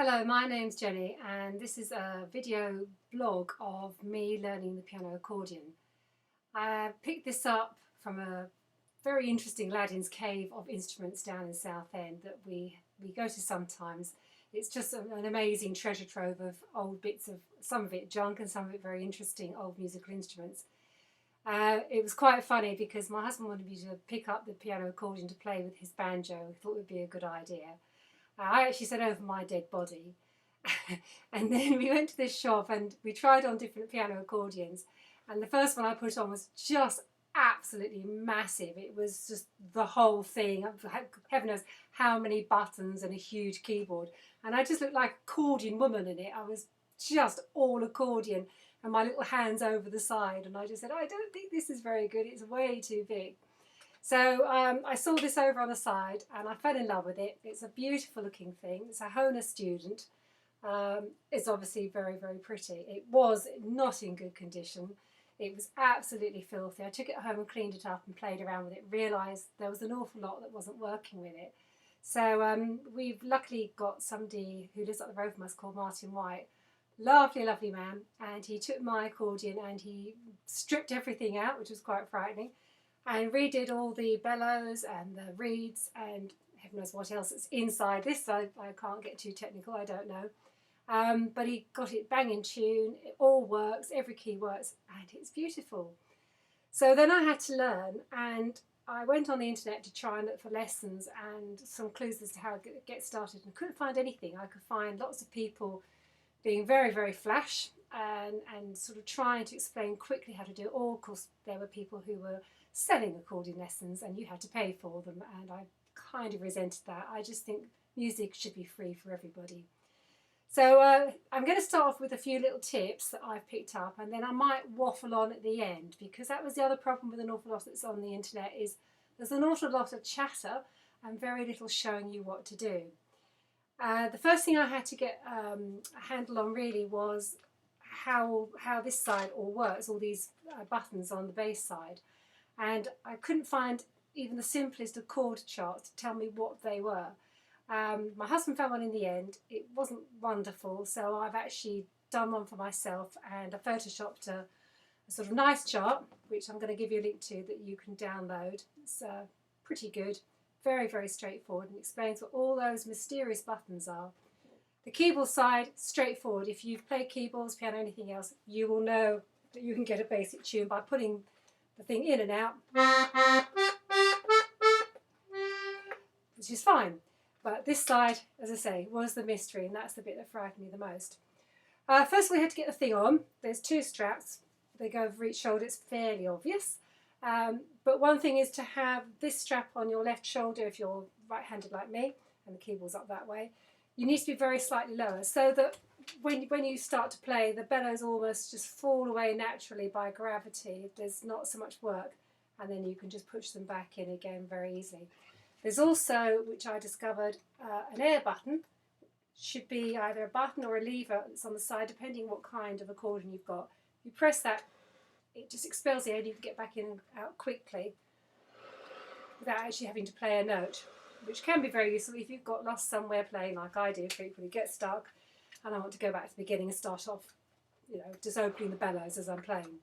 Hello, my name's Jenny and this is a video blog of me learning the piano accordion. I picked this up from a very interesting Aladdin's cave of instruments down in Southend that we go to sometimes. It's just an amazing treasure trove of old bits of, some of it junk and some of it very interesting old musical instruments. It was quite funny because my husband wanted me to pick up the piano accordion to play with his banjo. He thought it would be a good idea. I actually said over my dead body. And then we went to this shop and we tried on different piano accordions, and the first one I put on was just absolutely massive. It was just the whole thing. Heaven knows how many buttons and a huge keyboard, and I just looked like accordion woman in it. I was just all accordion and my little hands over the side, and I just said, I don't think this is very good, it's way too big. So I saw this over on the side and I fell in love with it. It's a beautiful looking thing. It's a Hohner student. It's obviously very, very pretty. It was not in good condition. It was absolutely filthy. I took it home and cleaned it up and played around with it, realised there was an awful lot that wasn't working with it. So we've luckily got somebody who lives up the road from us called Martin White. Lovely, lovely man. And he took my accordion and he stripped everything out, which was quite frightening, and redid all the bellows and the reeds and heaven knows what else is inside this. I can't get too technical, I don't know. But he got it bang in tune, it all works, every key works, and it's beautiful. So then I had to learn, and I went on the internet to try and look for lessons and some clues as to how to get started, and couldn't find anything. I could find lots of people being very, very flash and sort of trying to explain quickly how to do it all. Of course, there were people who were selling accordion lessons and you had to pay for them, and I kind of resented that. I just think music should be free for everybody. So I'm going to start off with a few little tips that I've picked up, and then I might waffle on at the end, because that was the other problem with an awful lot that's on the internet, is there's an awful lot of chatter and very little showing you what to do. The first thing I had to get a handle on really was how this side all works, all these buttons on the bass side. And I couldn't find even the simplest of chord charts to tell me what they were. My husband found one in the end. It wasn't wonderful, so I've actually done one for myself, and I photoshopped a sort of nice chart, which I'm going to give you a link to, that you can download. It's pretty good, very, very straightforward, and explains what all those mysterious buttons are. The keyboard side, straightforward. If you've played keyboards, piano, anything else, you will know that you can get a basic tune by putting the thing in and out, which is fine. But this side, as I say, was the mystery, and that's the bit that frightened me the most. First we had to get the thing on. There's two straps. They go over each shoulder. It's fairly obvious. But one thing is to have this strap on your left shoulder if you're right-handed like me, and the keyboard's up that way. You need to be very slightly lower, so that when you start to play, the bellows almost just fall away naturally by gravity. There's not so much work, and then you can just push them back in again very easily. There's also, which I discovered, an air button. Should be either a button or a lever that's on the side, depending what kind of accordion you've got. You press that, it just expels the air, and you can get back in and out quickly without actually having to play a note, which can be very useful if you've got lost somewhere playing, like I do frequently, get stuck, and I want to go back to the beginning and start off, just opening the bellows as I'm playing.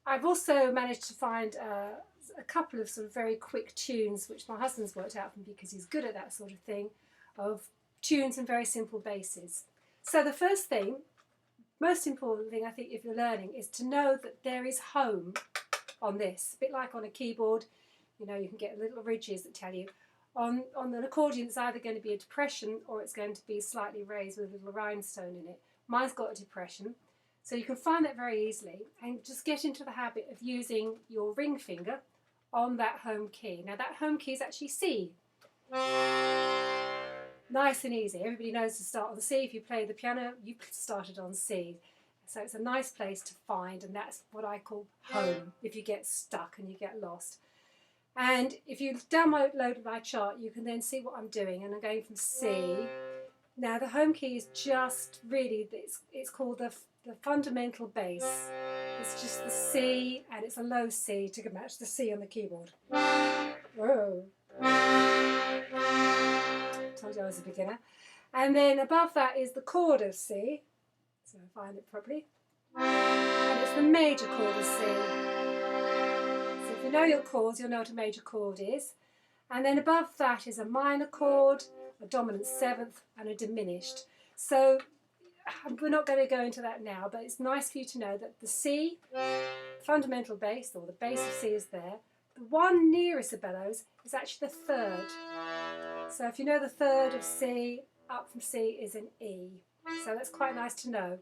I've also managed to find a couple of sort of very quick tunes, which my husband's worked out for me because he's good at that sort of thing, of tunes and very simple basses. So the first thing, most important thing I think if you're learning, is to know that there is home on this. A bit like on a keyboard, you can get little ridges that tell you. On an accordion, it's either going to be a depression or it's going to be slightly raised with a little rhinestone in it. Mine's got a depression, so you can find that very easily, and just get into the habit of using your ring finger on that home key. Now that home key is actually C. Nice and easy. Everybody knows to start on C. If you play the piano, you started on C. So it's a nice place to find, and that's what I call home if you get stuck and you get lost. And if you download my chart, you can then see what I'm doing, and I'm going from C. Now the home key is just really, it's called the fundamental bass. It's just the C, and it's a low C to match the C on the keyboard. Whoa. Told you I was a beginner. And then above that is the chord of C. So I find it properly. And it's the major chord of C. So if you know your chords, you'll know what a major chord is. And then above that is a minor chord, a dominant seventh, and a diminished. So we're not going to go into that now, but it's nice for you to know that the C, fundamental bass, or the bass of C is there. The one nearest the bellows is actually the third. So if you know the third of C, up from C is an E. So that's quite nice to know.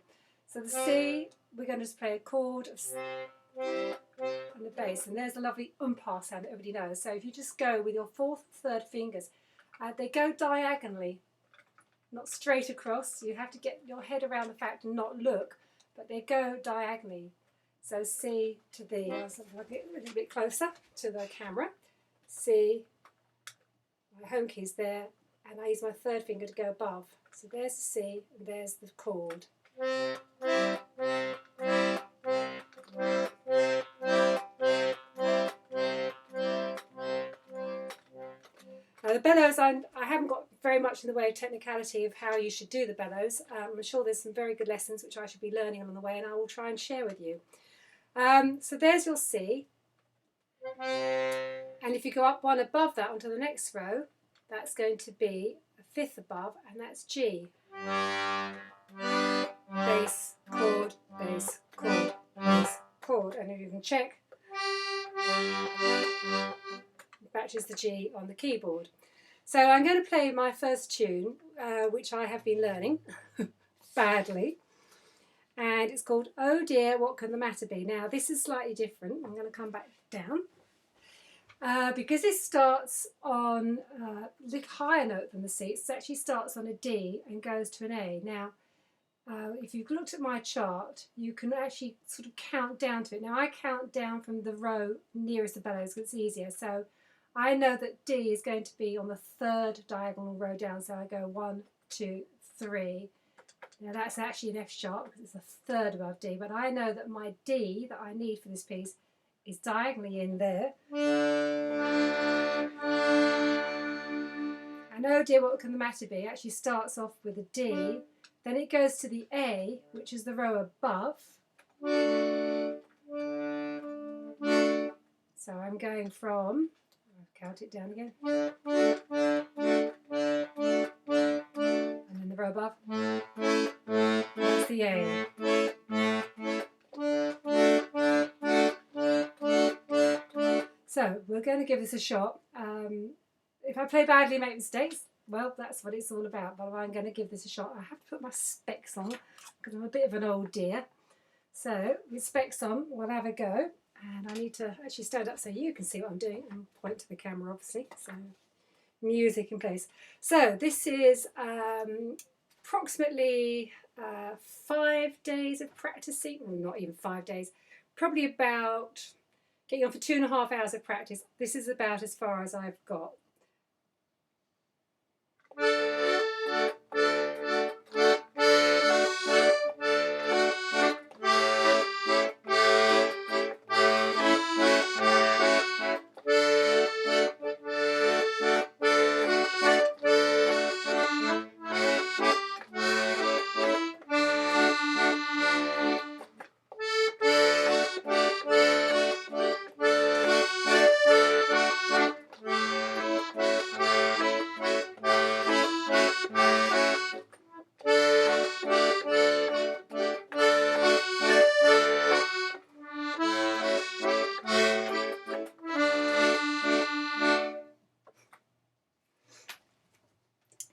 So the C, we're going to just play a chord of C and the bass, and there's a lovely umpah sound that everybody knows. So if you just go with your fourth and third fingers, they go diagonally, not straight across. You have to get your head around the fact and not look, but they go diagonally. So C to D. I'll get a little bit closer to the camera. C, my home key's there, and I use my third finger to go above. So there's the C, and there's the chord. Now the bellows, I haven't got very much in the way of technicality of how you should do the bellows. I'm sure there's some very good lessons which I should be learning along the way, and I will try and share with you. So there's your C. And if you go up one above that onto the next row, that's going to be a fifth above, and that's G. Bass, chord, bass, chord, bass, chord. And if you can check, it matches the G on the keyboard. So I'm going to play my first tune, which I have been learning badly. And it's called Oh Dear, What Can the Matter Be? Now this is slightly different. I'm going to come back down. Because this starts on a little higher note than the C. It actually starts on a D and goes to an A. Now, if you've looked at my chart, you can actually sort of count down to it. Now I count down from the row nearest the bellows because it's easier. So I know that D is going to be on the third diagonal row down. So I go 1, 2, 3. Now that's actually an F sharp because it's a third above D. But I know that my D that I need for this piece is diagonally in there. And oh dear, what can the matter be? It actually starts off with a D, then it goes to the A, which is the row above. So I'm going from, I'll count it down again, and then the row above, that's the A. So we're going to give this a shot. If I play badly and make mistakes, well, that's what it's all about. But I'm going to give this a shot. I have to put my specs on because I'm a bit of an old dear. So with specs on, we'll have a go. And I need to actually stand up so you can see what I'm doing and point to the camera, obviously. So music in place. So this is approximately 5 days of practicing. Well, not even 5 days. Probably about getting on for 2.5 hours of practice. This is about as far as I've got.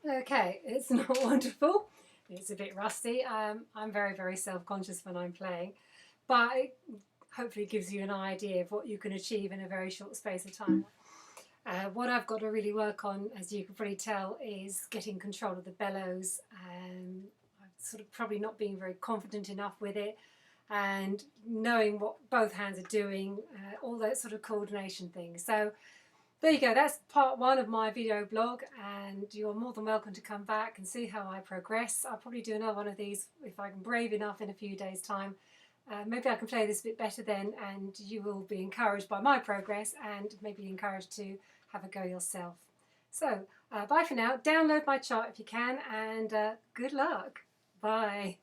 Okay, it's not wonderful. It's a bit rusty. I'm very, very self-conscious when I'm playing, but it hopefully gives you an idea of what you can achieve in a very short space of time. What I've got to really work on, as you can probably tell, is getting control of the bellows. I'm sort of probably not being very confident enough with it, and knowing what both hands are doing, all that sort of coordination things. So there you go, that's part 1 of my video blog, and you're more than welcome to come back and see how I progress. I'll probably do another one of these if I'm brave enough in a few days' time. Maybe I can play this a bit better then, and you will be encouraged by my progress and maybe encouraged to have a go yourself. So bye for now. Download my chart if you can, and good luck. Bye.